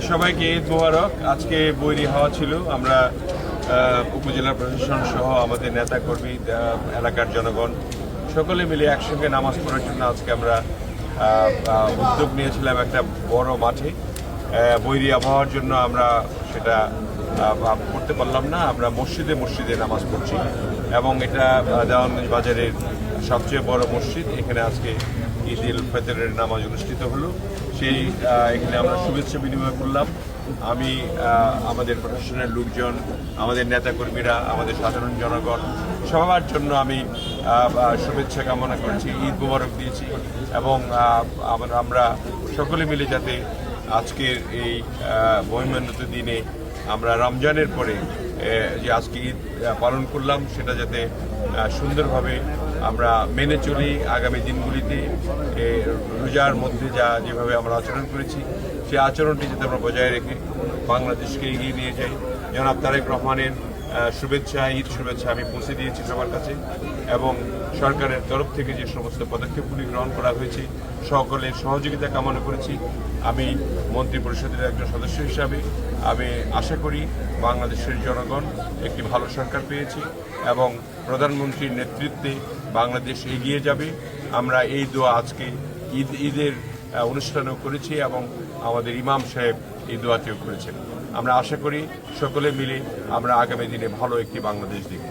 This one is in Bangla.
সবাইকে ঈদ মোবারক। আজকে বৈরী হাওয়া ছিল। আমরা উপজেলা প্রশাসন সহ আমাদের নেতাকর্মী, এলাকার জনগণ সকলে মিলে একসঙ্গে নামাজ পড়ার জন্য আজকে আমরা উদ্যোগ নিয়েছিলাম একটা বড় মাঠে। বৈরী আবহাওয়ার জন্য আমরা সেটা করতে পারলাম না। আমরা মসজিদে মসজিদে নামাজ পড়ছি এবং এটা দেওয়ানগঞ্জ বাজারের সবচেয়ে বড় মসজিদ। এখানে আজকে ঈদ উল ফিতরের নামাজ অনুষ্ঠিত হলো। সেই এখানে আমরা শুভেচ্ছা বিনিময় করলাম। আমি আমাদের প্রশাসনের লোকজন, আমাদের নেতাকর্মীরা, আমাদের সাধারণ জনগণ সবার জন্য আমি শুভেচ্ছা কামনা করেছি, ঈদ মোবারক দিয়েছি এবং আমরা সকলে মিলে যাতে আজকের এই মহিমান্বিত দিনে আমরা রমজানের পরে যে আজকে ঈদ পালন করলাম সেটা যাতে সুন্দরভাবে আমরা মেনে চলি। আগামী দিনগুলিতে রোজার মধ্যে যেভাবে আমরা আচরণ করেছি সেই আচরণটি যাতে আমরা বজায় রেখে বাংলাদেশকে এগিয়ে নিয়ে যাই। জনাব তারেক রহমানের শুভেচ্ছা, ঈদ শুভেচ্ছা আমি পৌঁছে দিয়েছি সবার কাছে এবং সরকারের তরফ থেকে যে সমস্ত পদক্ষেপগুলি গ্রহণ করা হয়েছে সকলের সহযোগিতা কামনা করেছি। আমি মন্ত্রী পরিষদের একজন সদস্য হিসাবে আমি আশা করি বাংলাদেশের জনগণ একটি ভালো সরকার পেয়েছি এবং প্রধানমন্ত্রীর নেতৃত্বে বাংলাদেশ এগিয়ে যাবে। আমরা এই দোয়া আজকে ঈদের অনুষ্ঠানেও করেছি এবং আমাদের ইমাম সাহেব এই দোয়াটিও করেছেন। আমরা আশা করি সকলে মিলে আমরা আগামী দিনে ভালো একটি বাংলাদেশ দেখব।